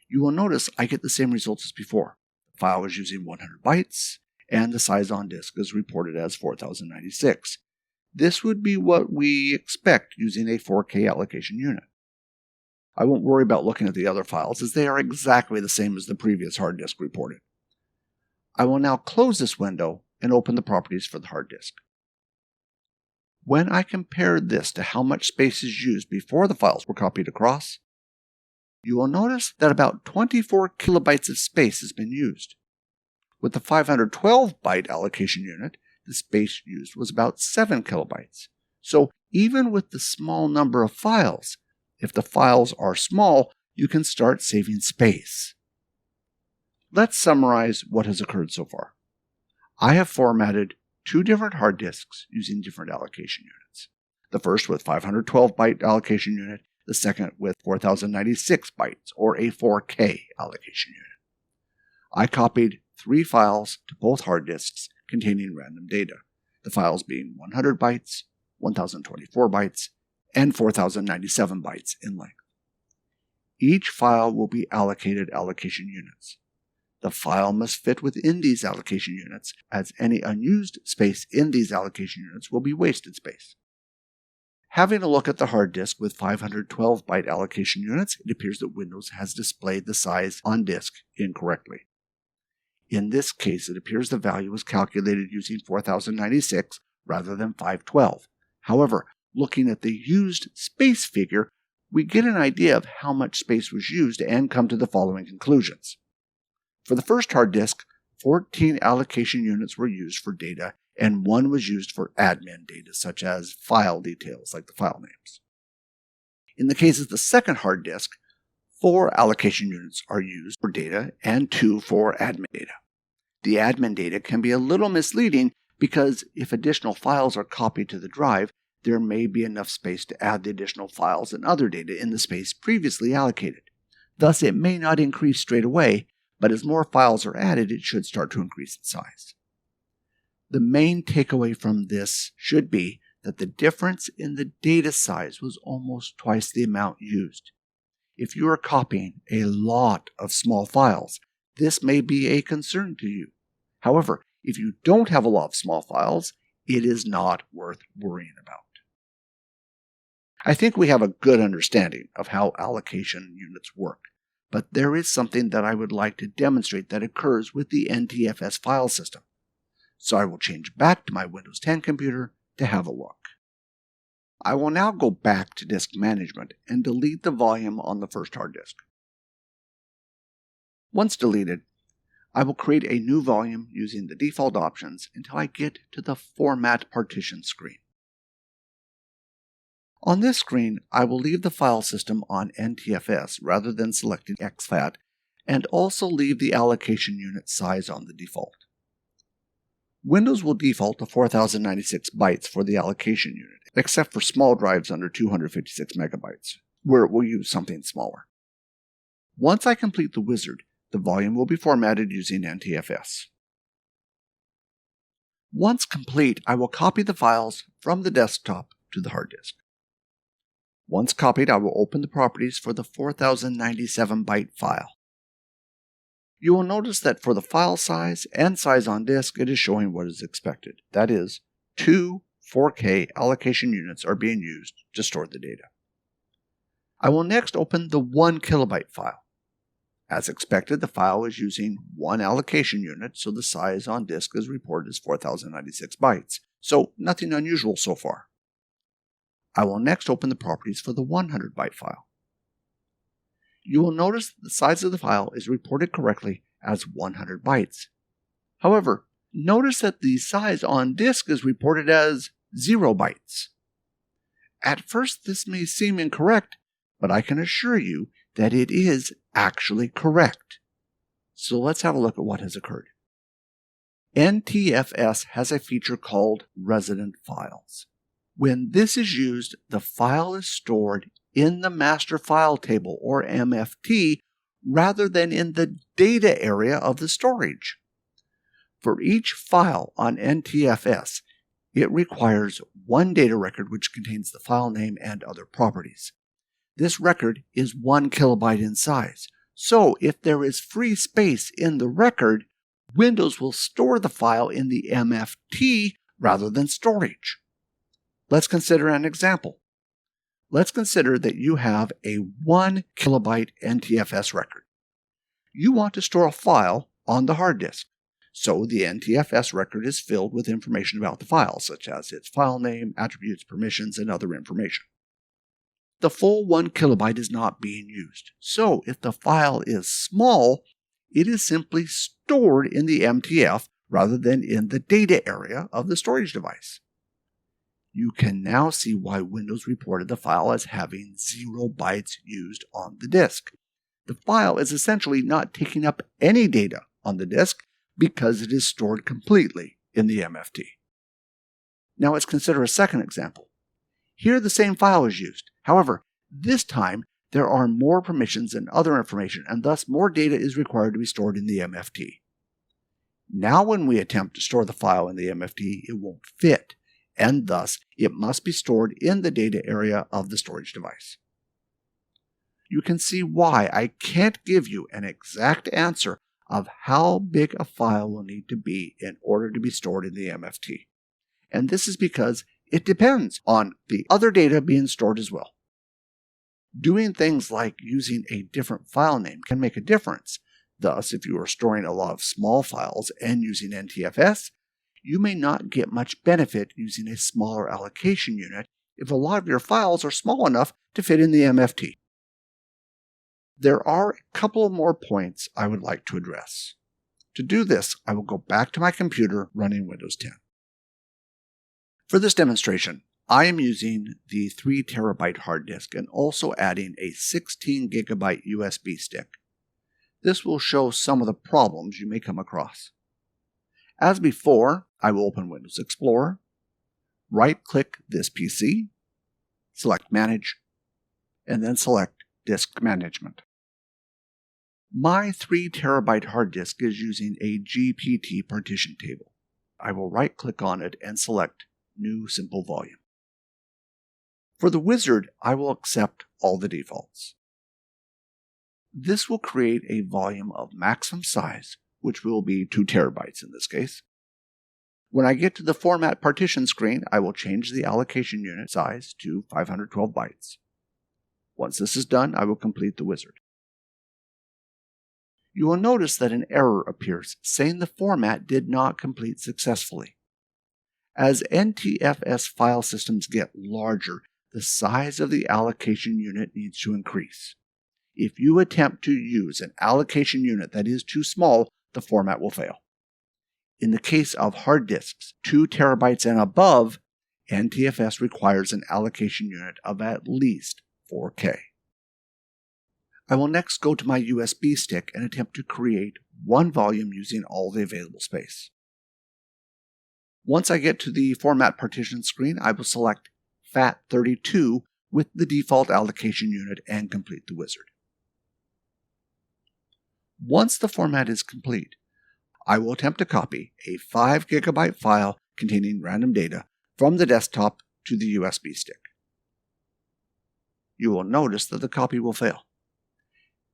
You will notice I get the same results as before. The file is using 100 bytes, and the size on disk is reported as 4096. This would be what we expect using a 4K allocation unit. I won't worry about looking at the other files, as they are exactly the same as the previous hard disk reported. I will now close this window and open the properties for the hard disk. When I compare this to how much space is used before the files were copied across, you will notice that about 24 kilobytes of space has been used. With the 512 byte allocation unit, the space used was about 7 kilobytes. So even with the small number of files, if the files are small, you can start saving space. Let's summarize what has occurred so far. I have formatted 2 different hard disks using different allocation units. The first with 512 byte allocation unit, the second with 4096 bytes, or a 4K allocation unit. I copied 3 files to both hard disks containing random data, the files being 100 bytes, 1024 bytes, and 4097 bytes in length. Each file will be allocated allocation units. The file must fit within these allocation units, as any unused space in these allocation units will be wasted space. Having a look at the hard disk with 512 byte allocation units, it appears that Windows has displayed the size on disk incorrectly. In this case, it appears the value was calculated using 4096 rather than 512. However, looking at the used space figure, we get an idea of how much space was used and come to the following conclusions. For the first hard disk, 14 allocation units were used for data, and 1 was used for admin data, such as file details, like the file names. In the case of the second hard disk, 4 allocation units are used for data and 2 for admin data. The admin data can be a little misleading because if additional files are copied to the drive, there may be enough space to add the additional files and other data in the space previously allocated. Thus, it may not increase straight away, but as more files are added, it should start to increase in size. The main takeaway from this should be that the difference in the data size was almost twice the amount used. If you are copying a lot of small files, this may be a concern to you. However, if you don't have a lot of small files, it is not worth worrying about. I think we have a good understanding of how allocation units work, but there is something that I would like to demonstrate that occurs with the NTFS file system. So I will change back to my Windows 10 computer to have a look. I will now go back to disk management and delete the volume on the first hard disk. Once deleted, I will create a new volume using the default options until I get to the Format Partition screen. On this screen, I will leave the file system on NTFS rather than selecting exFAT, and also leave the allocation unit size on the default. Windows will default to 4096 bytes for the allocation unit, except for small drives under 256 megabytes, where it will use something smaller. Once I complete the wizard, the volume will be formatted using NTFS. Once complete, I will copy the files from the desktop to the hard disk. Once copied, I will open the properties for the 4097 byte file. You will notice that for the file size and size on disk, it is showing what is expected. That is, 2 4K allocation units are being used to store the data. I will next open the 1 kilobyte file. As expected, the file is using 1 allocation unit, so the size on disk is reported as 4096 bytes. So nothing unusual so far. I will next open the properties for the 100 byte file. You will notice that the size of the file is reported correctly as 100 bytes. However, notice that the size on disk is reported as 0 bytes. At first, this may seem incorrect, but I can assure you that it is actually correct. So let's have a look at what has occurred. NTFS has a feature called resident files. When this is used, the file is stored in the master file table, or MFT, rather than in the data area of the storage. For each file on NTFS, it requires one data record which contains the file name and other properties. This record is 1 kilobyte in size, so if there is free space in the record, Windows will store the file in the MFT rather than storage. Let's consider an example. Let's consider that you have a 1 kilobyte NTFS record. You want to store a file on the hard disk, so the NTFS record is filled with information about the file, such as its file name, attributes, permissions, and other information. The full 1 kilobyte is not being used, so if the file is small, it is simply stored in the MTF rather than in the data area of the storage device. You can now see why Windows reported the file as having 0 bytes used on the disk. The file is essentially not taking up any data on the disk because it is stored completely in the MFT. Now let's consider a second example. Here the same file is used. However, this time there are more permissions and other information, and thus more data is required to be stored in the MFT. Now when we attempt to store the file in the MFT, it won't fit, and thus it must be stored in the data area of the storage device. You can see why I can't give you an exact answer of how big a file will need to be in order to be stored in the MFT. And this is because It depends on the other data being stored as well. Doing things like using a different file name can make a difference. Thus, if you are storing a lot of small files and using NTFS, you may not get much benefit using a smaller allocation unit if a lot of your files are small enough to fit in the MFT. There are a couple of more points I would like to address. To do this, I will go back to my computer running Windows 10. For this demonstration, I am using the 3 terabyte hard disk and also adding a 16 gigabyte USB stick. This will show some of the problems you may come across. As before, I will open Windows Explorer, right-click this PC, select Manage, and then select Disk Management. My 3 terabyte hard disk is using a GPT partition table. I will right-click on it and select New Simple Volume. For the wizard, I will accept all the defaults. This will create a volume of maximum size, which will be 2 terabytes in this case. When I get to the Format Partition screen, I will change the allocation unit size to 512 bytes. Once this is done, I will complete the wizard. You will notice that an error appears saying the format did not complete successfully. As NTFS file systems get larger, the size of the allocation unit needs to increase. If you attempt to use an allocation unit that is too small, the format will fail. In the case of hard disks 2 terabytes and above, NTFS requires an allocation unit of at least 4K. I will next go to my USB stick and attempt to create one volume using all the available space. Once I get to the Format Partition screen, I will select FAT32 with the default allocation unit and complete the wizard. Once the format is complete, I will attempt to copy a 5 gigabyte file containing random data from the desktop to the USB stick. You will notice that the copy will fail.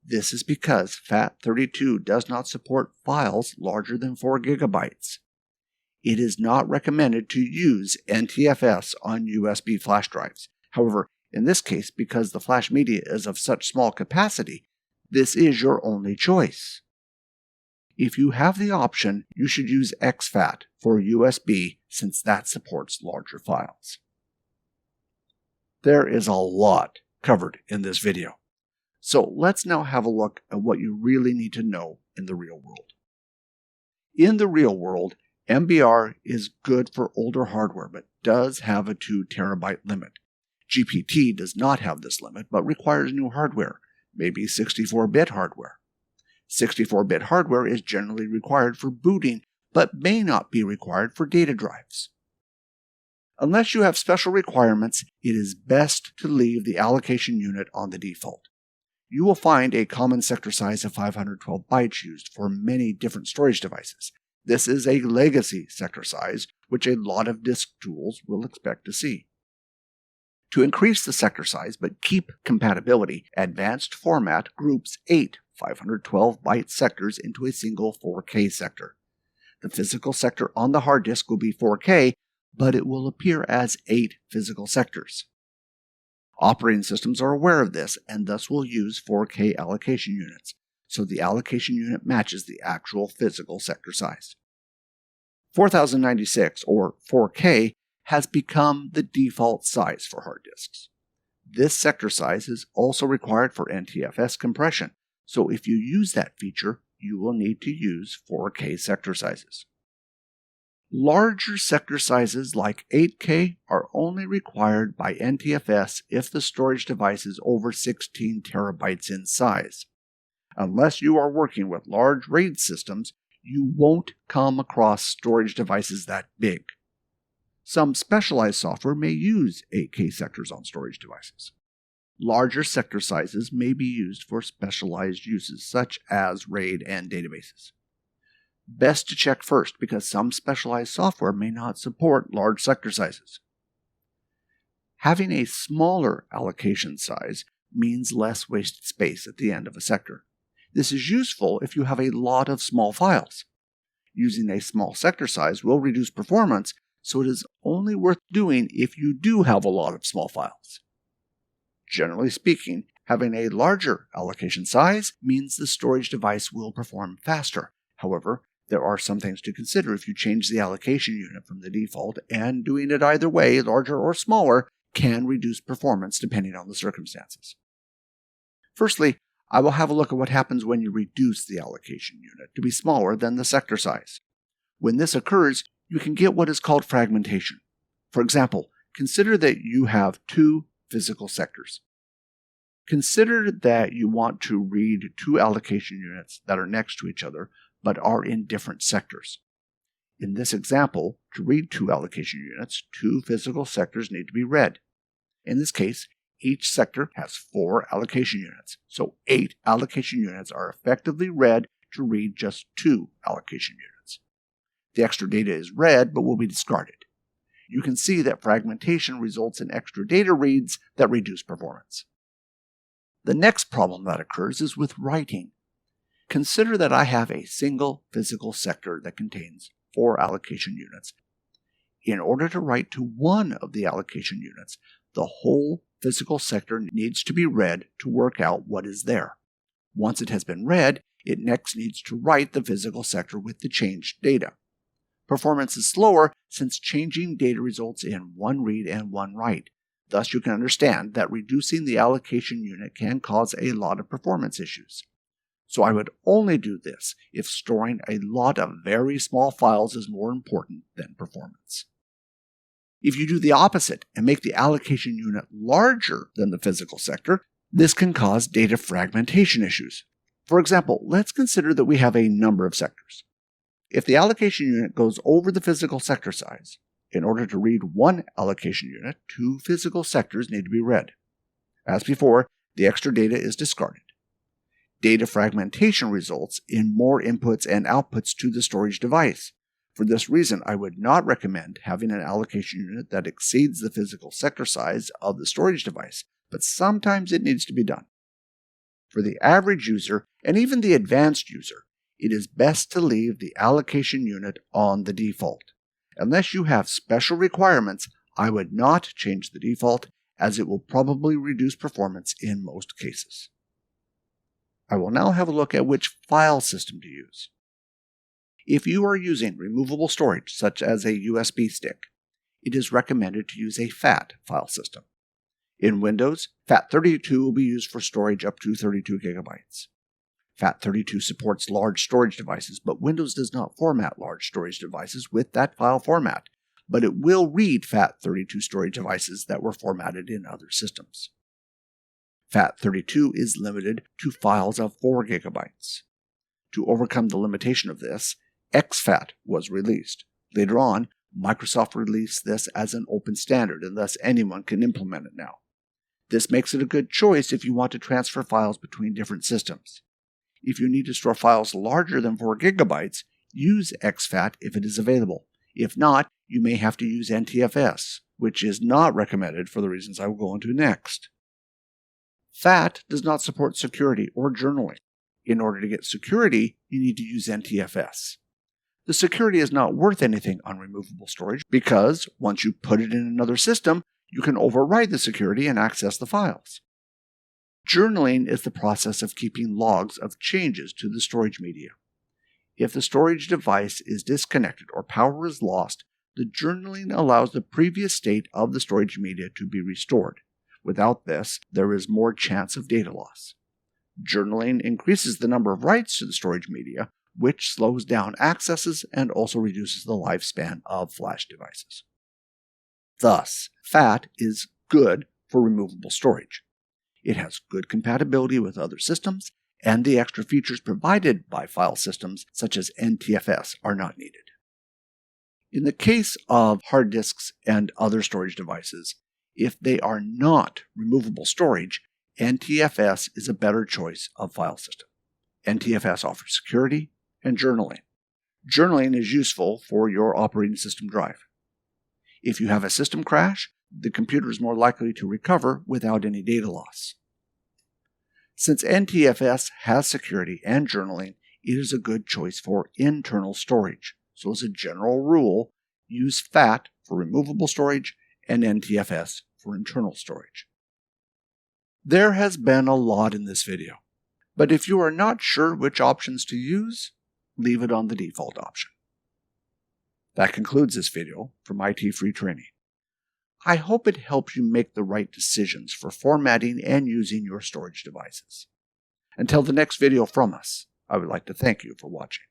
This is because FAT32 does not support files larger than 4 gigabytes. It is not recommended to use NTFS on USB flash drives. However, in this case, because the flash media is of such small capacity, this is your only choice. If you have the option, you should use exFAT for USB since that supports larger files. There is a lot covered in this video. So let's now have a look at what you really need to know in the real world. In the real world, MBR is good for older hardware but does have a 2 terabyte limit. GPT does not have this limit but requires new hardware, maybe 64-bit hardware. 64-bit hardware is generally required for booting but may not be required for data drives. Unless you have special requirements, it is best to leave the allocation unit on the default. You will find a common sector size of 512 bytes used for many different storage devices. This is a legacy sector size, which a lot of disk tools will expect to see. To increase the sector size but keep compatibility, Advanced Format groups 8 512-byte sectors into a single 4K sector. The physical sector on the hard disk will be 4K, but it will appear as 8 physical sectors. Operating systems are aware of this and thus will use 4K allocation units, so the allocation unit matches the actual physical sector size. 4096, or 4K, has become the default size for hard disks. This sector size is also required for NTFS compression, so if you use that feature, you will need to use 4K sector sizes. Larger sector sizes like 8K are only required by NTFS if the storage device is over 16 terabytes in size. Unless you are working with large RAID systems, you won't come across storage devices that big. Some specialized software may use 8K sectors on storage devices. Larger sector sizes may be used for specialized uses such as RAID and databases. Best to check first because some specialized software may not support large sector sizes. Having a smaller allocation size means less wasted space at the end of a sector. This is useful if you have a lot of small files. Using a small sector size will reduce performance, so it is only worth doing if you do have a lot of small files. Generally speaking, having a larger allocation size means the storage device will perform faster. However, there are some things to consider if you change the allocation unit from the default, and doing it either way, larger or smaller, can reduce performance depending on the circumstances. Firstly, I will have a look at what happens when you reduce the allocation unit to be smaller than the sector size. When this occurs, you can get what is called fragmentation. For example, consider that you have two physical sectors. Consider that you want to read two allocation units that are next to each other but are in different sectors. In this example, to read two allocation units, two physical sectors need to be read. In this case, each sector has 4 allocation units, so 8 allocation units are effectively read to read just 2 allocation units. The extra data is read but will be discarded. You can see that fragmentation results in extra data reads that reduce performance. The next problem that occurs is with writing. Consider that I have a single physical sector that contains 4 allocation units. In order to write to one of the allocation units, the whole physical sector needs to be read to work out what is there. Once it has been read, it next needs to write the physical sector with the changed data. Performance is slower since changing data results in one read and one write. Thus, you can understand that reducing the allocation unit can cause a lot of performance issues. So I would only do this if storing a lot of very small files is more important than performance. If you do the opposite and make the allocation unit larger than the physical sector, this can cause data fragmentation issues. For example, let's consider that we have a number of sectors. If the allocation unit goes over the physical sector size, in order to read one allocation unit, 2 physical sectors need to be read. As before, the extra data is discarded. Data fragmentation results in more inputs and outputs to the storage device. For this reason, I would not recommend having an allocation unit that exceeds the physical sector size of the storage device, but sometimes it needs to be done. For the average user, and even the advanced user, it is best to leave the allocation unit on the default. Unless you have special requirements, I would not change the default, as it will probably reduce performance in most cases. I will now have a look at which file system to use. If you are using removable storage, such as a USB stick, it is recommended to use a FAT file system. In Windows, FAT32 will be used for storage up to 32 gigabytes. FAT32 supports large storage devices, but Windows does not format large storage devices with that file format, but it will read FAT32 storage devices that were formatted in other systems. FAT32 is limited to files of 4 gigabytes. To overcome the limitation of this, exFAT was released. Later on, Microsoft released this as an open standard, and thus anyone can implement it now. This makes it a good choice if you want to transfer files between different systems. If you need to store files larger than 4 gigabytes, use exFAT if it is available. If not, you may have to use NTFS, which is not recommended for the reasons I will go into next. FAT does not support security or journaling. In order to get security, you need to use NTFS. The security is not worth anything on removable storage because once you put it in another system, you can override the security and access the files. Journaling is the process of keeping logs of changes to the storage media. If the storage device is disconnected or power is lost, the journaling allows the previous state of the storage media to be restored. Without this, there is more chance of data loss. Journaling increases the number of writes to the storage media, which slows down accesses and also reduces the lifespan of flash devices. Thus, FAT is good for removable storage. It has good compatibility with other systems, and the extra features provided by file systems such as NTFS are not needed. In the case of hard disks and other storage devices, if they are not removable storage, NTFS is a better choice of file system. NTFS offers security and journaling. Journaling is useful for your operating system drive. If you have a system crash, the computer is more likely to recover without any data loss. Since NTFS has security and journaling, it is a good choice for internal storage. So as a general rule, use FAT for removable storage and NTFS for internal storage. There has been a lot in this video, but if you are not sure which options to use, leave it on the default option. That concludes this video from ITFreeTraining. I hope it helps you make the right decisions for formatting and using your storage devices. Until the next video from us, I would like to thank you for watching.